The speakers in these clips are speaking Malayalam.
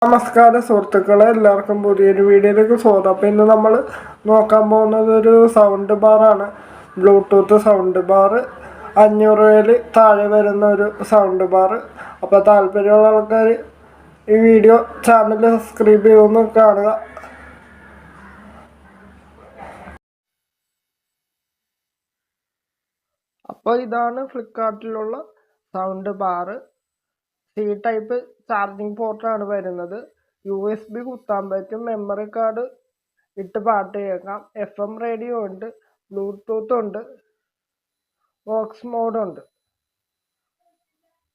നമസ്കാരം സുഹൃത്തുക്കളെ, എല്ലാവർക്കും പുതിയൊരു വീഡിയോയിലേക്ക് സ്വാഗതം. അപ്പോൾ ഇന്ന് നമ്മൾ നോക്കാൻ പോകുന്നത് ഒരു സൗണ്ട് ബാറാണ്. ബ്ലൂടൂത്ത് സൗണ്ട് ബാർ, 500 രൂപയിൽ താഴെ വരുന്ന ഒരു സൗണ്ട് ബാർ. അപ്പോൾ താല്പര്യമുള്ള ആൾക്കാർ ഈ വീഡിയോ ചാനൽ സബ്സ്ക്രൈബ് ചെയ്യുമെന്ന് കാണുക. അപ്പോൾ ഇതാണ് ഫ്ലിപ്കാർട്ടിലുള്ള sound bar. C type charging പോർട്ടാണ് വരുന്നത്. USB കുത്താൻ പറ്റും, മെമ്മറി കാർഡ് ഇട്ട് പാട്ട് കേൾക്കാം, FM റേഡിയോ ഉണ്ട്, ബ്ലൂടൂത്ത് ഉണ്ട്, വോക്സ് മോഡ് ഉണ്ട്.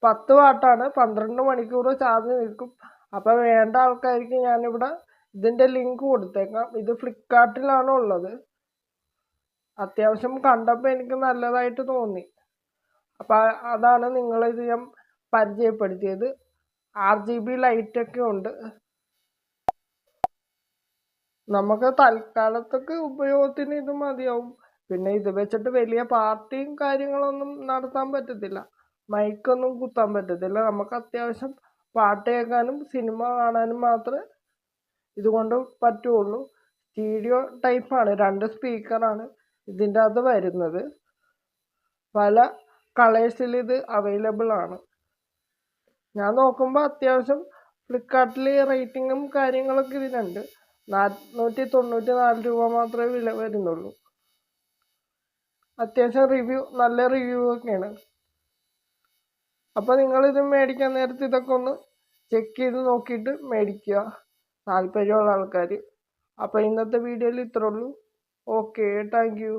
10 വാട്ടാണ്, 12 മണിക്കൂർ ചാർജ് നിൽക്കും. അപ്പോൾ വേണ്ട ആൾക്കാർക്ക് ഞാനിവിടെ ഇതിൻ്റെ ലിങ്ക് കൊടുത്തേക്കാം. ഇത് ഫ്ലിപ്കാർട്ടിലാണ് ഉള്ളത്. അത്യാവശ്യം കണ്ടപ്പോൾ എനിക്ക് നല്ലതായിട്ട് തോന്നി. അപ്പോൾ അതാണ് നിങ്ങളിത് ഞാൻ പരിചയപ്പെടുത്തിയത്. RGB ലൈറ്റൊക്കെ ഉണ്ട്. നമുക്ക് തൽക്കാലത്തൊക്കെ ഉപയോഗത്തിന് ഇത് മതിയാവും. പിന്നെ ഇത് വെച്ചിട്ട് വലിയ പാർട്ടിയും കാര്യങ്ങളൊന്നും നടത്താൻ പറ്റത്തില്ല, മൈക്കൊന്നും കുത്താൻ പറ്റത്തില്ല. നമുക്ക് അത്യാവശ്യം പാട്ട് കേൾക്കാനും സിനിമ കാണാനും മാത്രമേ ഇതുകൊണ്ട് പറ്റുള്ളൂ. സ്റ്റീരിയോ ടൈപ്പാണ്, 2 സ്പീക്കറാണ് ഇതിൻ്റെ അകത്ത് വരുന്നത്. പല കളേഴ്സിൽ ഇത് അവൈലബിൾ ആണ്. ഞാൻ നോക്കുമ്പോൾ അത്യാവശ്യം ഫ്ലിപ്കാർട്ടിൽ റേറ്റിങ്ങും കാര്യങ്ങളൊക്കെ ഇതിനുണ്ട്. 494 രൂപ മാത്രമേ വില വരുന്നുള്ളൂ. അത്യാവശ്യം നല്ല റിവ്യൂ ഒക്കെയാണ്. അപ്പോൾ നിങ്ങളിത് മേടിക്കാൻ നേരത്ത് ഇതൊക്കെ ഒന്ന് ചെക്ക് ചെയ്ത് നോക്കിയിട്ട് മേടിക്കുക, താല്പര്യമുള്ള ആൾക്കാർ. അപ്പോൾ ഇന്നത്തെ വീഡിയോയിൽ ഇത്രേ ഉള്ളൂ. Okay, thank you.